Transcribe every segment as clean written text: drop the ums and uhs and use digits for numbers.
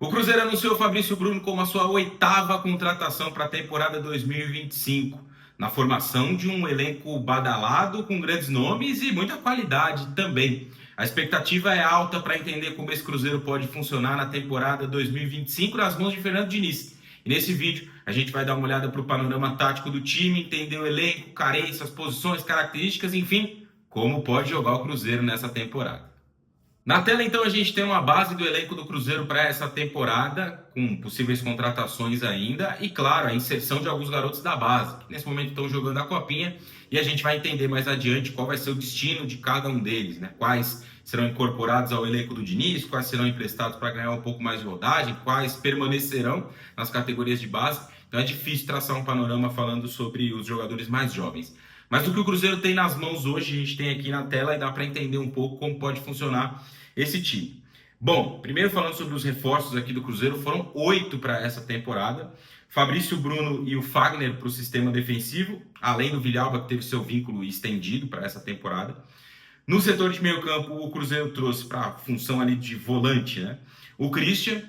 O Cruzeiro anunciou o Fabrício Bruno como a sua oitava contratação para a temporada 2025, na formação de um elenco badalado com grandes nomes e muita qualidade também. A expectativa é alta para entender como esse Cruzeiro pode funcionar na temporada 2025 nas mãos de Fernando Diniz. E nesse vídeo a gente vai dar uma olhada para o panorama tático do time, entender o elenco, carências, posições, características, enfim, como pode jogar o Cruzeiro nessa temporada. Na tela, então, a gente tem uma base do elenco do Cruzeiro para essa temporada, com possíveis contratações ainda, e, claro, a inserção de alguns garotos da base, que nesse momento estão jogando a Copinha, e a gente vai entender mais adiante qual vai ser o destino de cada um deles, né? Quais serão incorporados ao elenco do Diniz, quais serão emprestados para ganhar um pouco mais de rodagem, quais permanecerão nas categorias de base. Então é difícil traçar um panorama falando sobre os jogadores mais jovens. Mas do que o Cruzeiro tem nas mãos hoje, a gente tem aqui na tela e dá para entender um pouco como pode funcionar esse time. Bom, primeiro falando sobre os reforços aqui do Cruzeiro, foram 8 para essa temporada. Fabrício Bruno e o Fagner para o sistema defensivo, além do Villalba, que teve seu vínculo estendido para essa temporada. No setor de meio campo, o Cruzeiro trouxe para a função ali de volante, né? O Christian,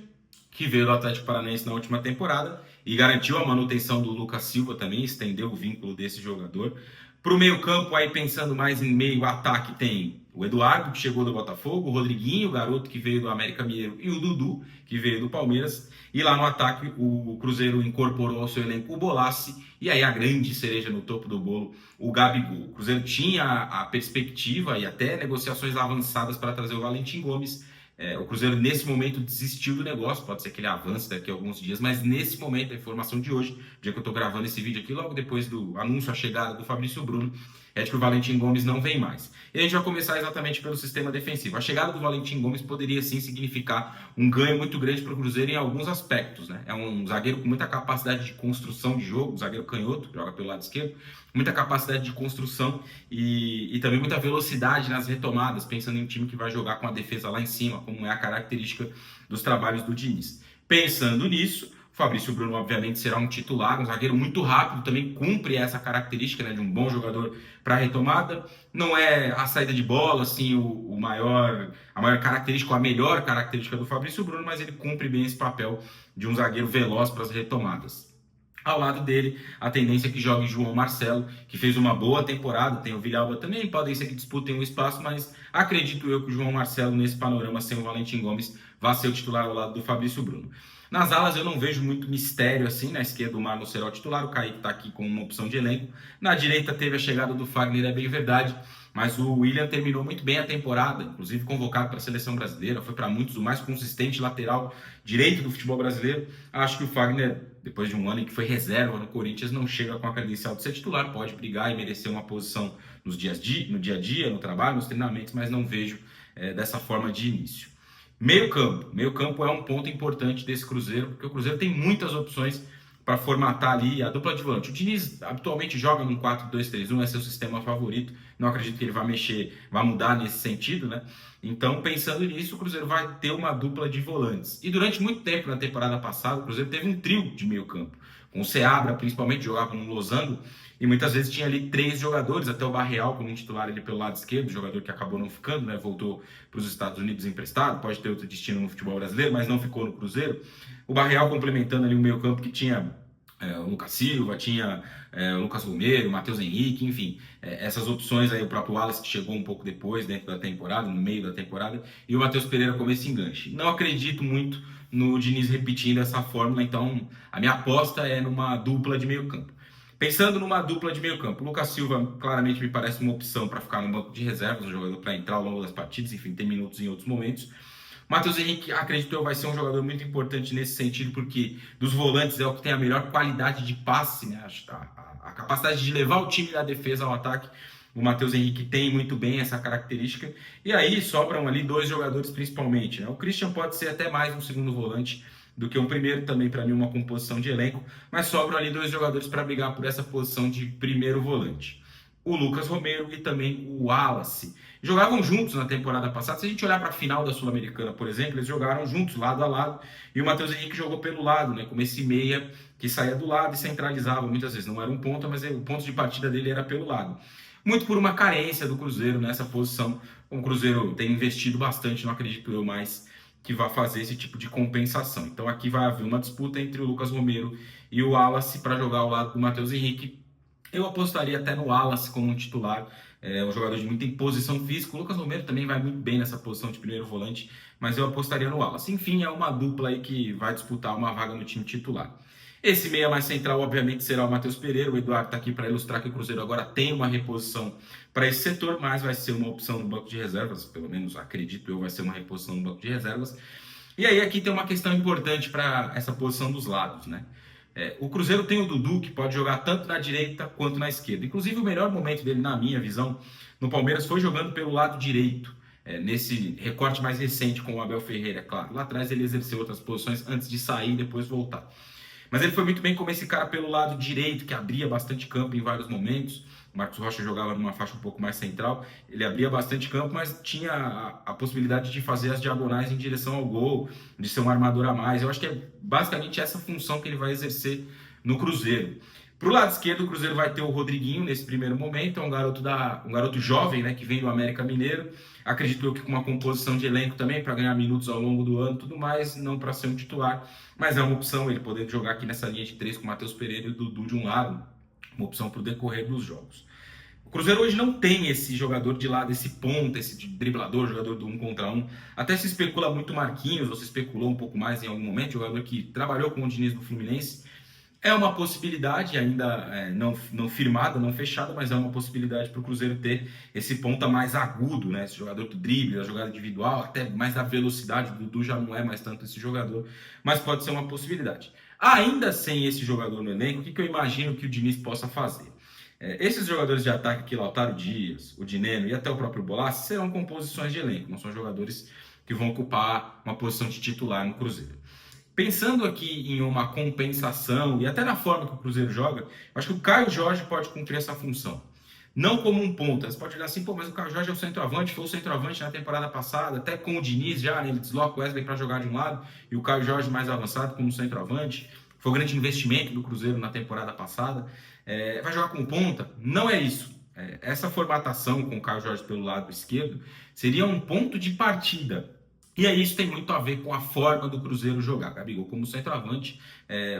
que veio do Atlético Paranaense na última temporada e garantiu a manutenção do Lucas Silva também, estendeu o vínculo desse jogador. Para o meio campo, aí pensando mais em meio ataque, tem o Eduardo, que chegou do Botafogo, o Rodriguinho, o garoto que veio do América Mineiro, e o Dudu, que veio do Palmeiras. E lá no ataque, o Cruzeiro incorporou ao seu elenco o Bolassi, e aí a grande cereja no topo do bolo, o Gabigol. O Cruzeiro tinha a perspectiva e até negociações avançadas para trazer o Valentim Gomes. O Cruzeiro, nesse momento, desistiu do negócio. Pode ser que ele avance daqui a alguns dias, mas nesse momento, a informação de hoje, dia que eu estou gravando esse vídeo aqui, logo depois do anúncio, a chegada do Fabrício Bruno, é de que o Valentim Gomes não vem mais. E a gente vai começar exatamente pelo sistema defensivo. A chegada do Valentim Gomes poderia sim significar um ganho muito grande para o Cruzeiro em alguns aspectos, né? É um zagueiro com muita capacidade de construção de jogo, um zagueiro canhoto, joga pelo lado esquerdo, muita capacidade de construção e também muita velocidade nas retomadas, pensando em um time que vai jogar com a defesa lá em cima, como é a característica dos trabalhos do Diniz. Pensando nisso, o Fabrício Bruno, obviamente, será um titular, um zagueiro muito rápido, também cumpre essa característica, né, de um bom jogador para retomada. Não é a saída de bola, assim, a maior característica, a melhor característica do Fabrício Bruno, mas ele cumpre bem esse papel de um zagueiro veloz para as retomadas. Ao lado dele, a tendência é que jogue João Marcelo, que fez uma boa temporada, tem o Villalba também, podem ser que disputem o espaço, mas acredito eu que o João Marcelo, nesse panorama, sem o Valentim Gomes, vai ser o titular ao lado do Fabrício Bruno. Nas alas eu não vejo muito mistério assim, na esquerda o Marlon será o titular, o Kaique está aqui como uma opção de elenco. Na direita teve a chegada do Fagner, é bem verdade, mas o William terminou muito bem a temporada, inclusive convocado para a seleção brasileira, foi para muitos o mais consistente lateral direito do futebol brasileiro. Acho que o Fagner, depois de um ano em que foi reserva no Corinthians, não chega com a credencial de ser titular, pode brigar e merecer uma posição no dia a dia, no trabalho, nos treinamentos, mas não vejo dessa forma de início. Meio campo é um ponto importante desse Cruzeiro, porque o Cruzeiro tem muitas opções para formatar ali a dupla de volante. O Diniz habitualmente joga num 4-2-3-1, é seu sistema favorito, não acredito que ele vai mudar nesse sentido, né? Então, pensando nisso, o Cruzeiro vai ter uma dupla de volantes. E durante muito tempo na temporada passada, o Cruzeiro teve um trio de meio campo, com o Seabra, principalmente, jogava no losango, e muitas vezes tinha ali 3 jogadores, até o Barreal como um titular ali pelo lado esquerdo, jogador que acabou não ficando, né? Voltou para os Estados Unidos emprestado, pode ter outro destino no futebol brasileiro, mas não ficou no Cruzeiro. O Barreal complementando ali o meio campo que tinha o Lucas Silva, tinha o Lucas Romero, o Matheus Henrique, enfim, essas opções aí, o próprio Wallace que chegou um pouco depois, dentro da temporada, no meio da temporada, e o Matheus Pereira como esse enganche. Não acredito muito no Diniz repetindo essa fórmula, então a minha aposta é numa dupla de meio campo. Pensando numa dupla de meio campo, o Lucas Silva claramente me parece uma opção para ficar no banco de reservas, um jogador para entrar ao longo das partidas, enfim, tem minutos em outros momentos. Matheus Henrique, acredito eu, vai ser um jogador muito importante nesse sentido, porque dos volantes é o que tem a melhor qualidade de passe, né? A capacidade de levar o time da defesa ao ataque. O Matheus Henrique tem muito bem essa característica. E aí sobram ali 2 jogadores principalmente, né? O Christian pode ser até mais um segundo volante do que um primeiro, também para mim uma composição de elenco, mas sobram ali 2 jogadores para brigar por essa posição de primeiro volante. O Lucas Romero e também o Wallace. Jogavam juntos na temporada passada. Se a gente olhar para a final da Sul-Americana, por exemplo, eles jogaram juntos, lado a lado, e o Matheus Henrique jogou pelo lado, né, como esse meia que saía do lado e centralizava muitas vezes. Não era um ponta, mas o ponto de partida dele era pelo lado. Muito por uma carência do Cruzeiro nessa posição. O Cruzeiro tem investido bastante, não acredito eu mais que vai fazer esse tipo de compensação. Então aqui vai haver uma disputa entre o Lucas Romero e o Wallace para jogar ao lado do Matheus Henrique. Eu apostaria até no Wallace como um titular, um jogador de muita imposição física. O Lucas Romero também vai muito bem nessa posição de primeiro volante, mas eu apostaria no Wallace. Enfim, é uma dupla aí que vai disputar uma vaga no time titular. Esse meia mais central, obviamente, será o Matheus Pereira. O Eduardo está aqui para ilustrar que o Cruzeiro agora tem uma reposição para esse setor, mas vai ser uma opção no banco de reservas, pelo menos acredito eu, vai ser uma reposição no banco de reservas. E aí aqui tem uma questão importante para essa posição dos lados, né? O Cruzeiro tem o Dudu, que pode jogar tanto na direita quanto na esquerda. Inclusive, o melhor momento dele, na minha visão, no Palmeiras foi jogando pelo lado direito, nesse recorte mais recente com o Abel Ferreira, é claro. Lá atrás ele exerceu outras posições antes de sair e depois voltar. Mas ele foi muito bem como esse cara pelo lado direito, que abria bastante campo em vários momentos. O Marcos Rocha jogava numa faixa um pouco mais central, ele abria bastante campo, mas tinha a possibilidade de fazer as diagonais em direção ao gol, de ser um armador a mais. Eu acho que é basicamente essa função que ele vai exercer no Cruzeiro. Para o lado esquerdo, o Cruzeiro vai ter o Rodriguinho nesse primeiro momento, é um garoto jovem, né, que vem do América Mineiro. Acredito eu que com uma composição de elenco também, para ganhar minutos ao longo do ano e tudo mais, não para ser um titular, mas é uma opção ele poder jogar aqui nessa linha de 3 com o Matheus Pereira e o Dudu de um lado, uma opção para o decorrer dos jogos. O Cruzeiro hoje não tem esse jogador de lado, esse ponta, esse driblador, jogador do 1 contra 1. Até se especula muito Marquinhos, ou se especulou um pouco mais em algum momento, jogador que trabalhou com o Diniz no Fluminense. É uma possibilidade, ainda não firmada, não fechada, mas é uma possibilidade para o Cruzeiro ter esse ponta mais agudo, né? Esse jogador do drible, da jogada individual, até mais da velocidade. O Dudu já não é mais tanto esse jogador, mas pode ser uma possibilidade. Ainda sem esse jogador no elenco, o que eu imagino que o Diniz possa fazer? Esses jogadores de ataque aqui, Lautaro Dias, o Dineno e até o próprio Bolasie, serão composições de elenco, não são jogadores que vão ocupar uma posição de titular no Cruzeiro. Pensando aqui em uma compensação e até na forma que o Cruzeiro joga, acho que o Caio Jorge pode cumprir essa função. Não como um ponta. Você pode olhar assim, mas o Caio Jorge é o centroavante, foi o centroavante na temporada passada, até com o Diniz já, né? Ele desloca o Wesley para jogar de um lado e o Caio Jorge mais avançado como centroavante. Foi um grande investimento do Cruzeiro na temporada passada. Vai jogar com ponta? Não é isso. Essa formatação com o Caio Jorge pelo lado esquerdo seria um ponto de partida. E aí isso tem muito a ver com a forma do Cruzeiro jogar. Gabigol como centroavante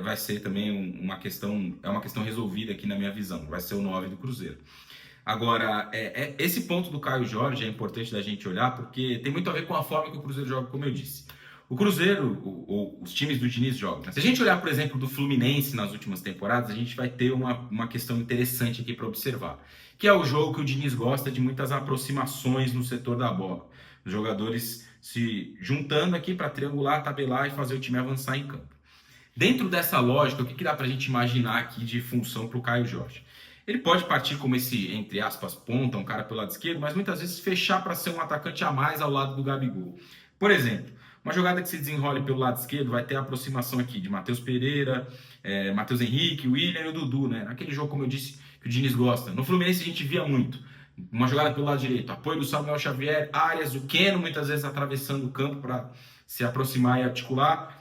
vai ser também uma questão resolvida aqui na minha visão. Vai ser o 9 do Cruzeiro. Agora, esse ponto do Caio Jorge é importante da gente olhar porque tem muito a ver com a forma que o Cruzeiro joga, como eu disse. O Cruzeiro, os times do Diniz jogam. Se a gente olhar, por exemplo, do Fluminense nas últimas temporadas, a gente vai ter uma questão interessante aqui para observar, que é o jogo que o Diniz gosta de muitas aproximações no setor da bola. Os jogadores se juntando aqui para triangular, tabelar e fazer o time avançar em campo. Dentro dessa lógica, o que dá para a gente imaginar aqui de função para o Caio Jorge? Ele pode partir como esse, entre aspas, ponta, um cara pelo lado esquerdo, mas muitas vezes fechar para ser um atacante a mais ao lado do Gabigol. Por exemplo, uma jogada que se desenrole pelo lado esquerdo vai ter a aproximação aqui de Matheus Pereira, Matheus Henrique, William e o Dudu, né? Aquele jogo, como eu disse, que o Diniz gosta. No Fluminense a gente via muito. Uma jogada pelo lado direito, apoio do Samuel Xavier, Arias, o Keno muitas vezes atravessando o campo para se aproximar e articular.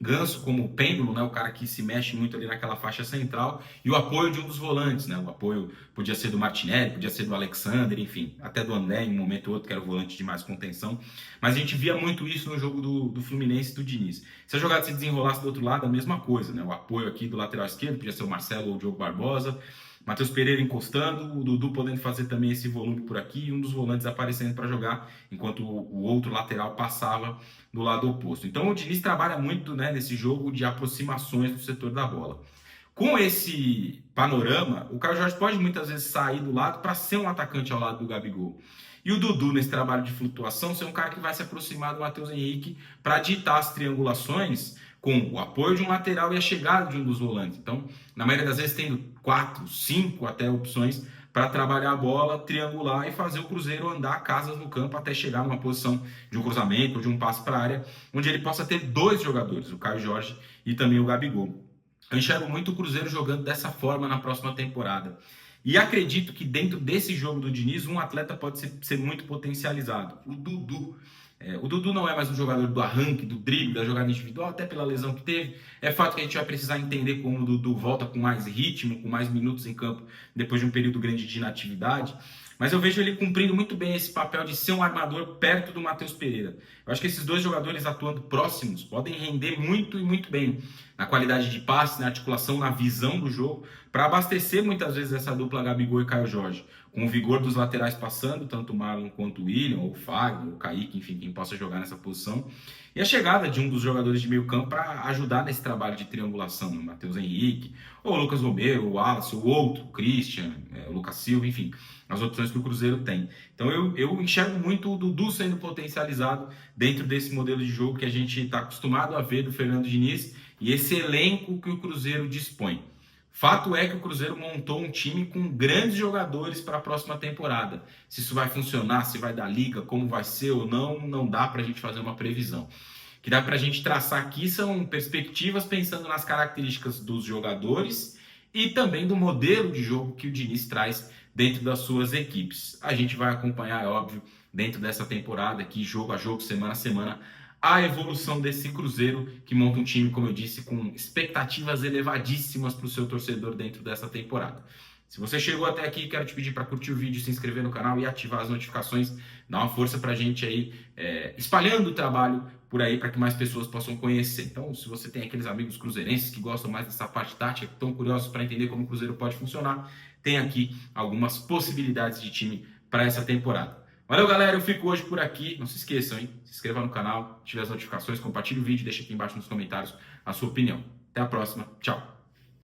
Ganso como pêndulo, né, o cara que se mexe muito ali naquela faixa central, e o apoio de um dos volantes, né, o apoio podia ser do Martinelli, podia ser do Alexander, enfim, até do André em um momento ou outro, que era o volante de mais contenção, mas a gente via muito isso no jogo do Fluminense e do Diniz. Se a jogada se desenrolasse do outro lado, a mesma coisa, né, o apoio aqui do lateral esquerdo, podia ser o Marcelo ou o Diogo Barbosa, Matheus Pereira encostando, o Dudu podendo fazer também esse volume por aqui e um dos volantes aparecendo para jogar, enquanto o outro lateral passava do lado oposto. Então o Diniz trabalha muito, né, nesse jogo de aproximações do setor da bola. Com esse panorama, o Caio Jorge pode muitas vezes sair do lado para ser um atacante ao lado do Gabigol. E o Dudu, nesse trabalho de flutuação, ser um cara que vai se aproximar do Matheus Henrique para ditar as triangulações com o apoio de um lateral e a chegada de um dos volantes. Então, na maioria das vezes, tendo 4, 5 até opções para trabalhar a bola, triangular e fazer o Cruzeiro andar casas no campo até chegar numa posição de um cruzamento ou de um passe para a área, onde ele possa ter 2 jogadores, o Caio Jorge e também o Gabigol. Eu enxergo muito o Cruzeiro jogando dessa forma na próxima temporada. E acredito que dentro desse jogo do Diniz, um atleta pode ser muito potencializado, o Dudu. O Dudu não é mais um jogador do arranque, do drible, da jogada individual, até pela lesão que teve. É fato que a gente vai precisar entender como o Dudu volta com mais ritmo, com mais minutos em campo, depois de um período grande de inatividade. Mas eu vejo ele cumprindo muito bem esse papel de ser um armador perto do Matheus Pereira. Eu acho que esses dois jogadores atuando próximos podem render muito e muito bem na qualidade de passe, na articulação, na visão do jogo, para abastecer muitas vezes essa dupla Gabigol e Caio Jorge. Com o vigor dos laterais passando, tanto o Marlon quanto o William, ou o Fagner, ou o Kaique, enfim, quem possa jogar nessa posição. E a chegada de um dos jogadores de meio campo para ajudar nesse trabalho de triangulação, o Matheus Henrique, ou o Lucas Romero, o Wallace, o outro, o Christian, o Lucas Silva, enfim, as opções que o Cruzeiro tem. Então eu enxergo muito o Dudu sendo potencializado dentro desse modelo de jogo que a gente está acostumado a ver do Fernando Diniz e esse elenco que o Cruzeiro dispõe. Fato é que o Cruzeiro montou um time com grandes jogadores para a próxima temporada. Se isso vai funcionar, se vai dar liga, como vai ser ou não, não dá para a gente fazer uma previsão. O que dá para a gente traçar aqui são perspectivas pensando nas características dos jogadores e também do modelo de jogo que o Diniz traz dentro das suas equipes. A gente vai acompanhar, é óbvio, dentro dessa temporada aqui, jogo a jogo, semana a semana, a evolução desse Cruzeiro, que monta um time, como eu disse, com expectativas elevadíssimas para o seu torcedor dentro dessa temporada. Se você chegou até aqui, quero te pedir para curtir o vídeo, se inscrever no canal e ativar as notificações, dá uma força para a gente aí, espalhando o trabalho por aí para que mais pessoas possam conhecer. Então, se você tem aqueles amigos cruzeirenses que gostam mais dessa parte tática, que estão curiosos para entender como o Cruzeiro pode funcionar, tem aqui algumas possibilidades de time para essa temporada. Valeu, galera, eu fico hoje por aqui. Não se esqueçam, hein? Se inscreva no canal, ative as notificações, compartilhe o vídeo, deixa aqui embaixo nos comentários a sua opinião. Até a próxima, tchau!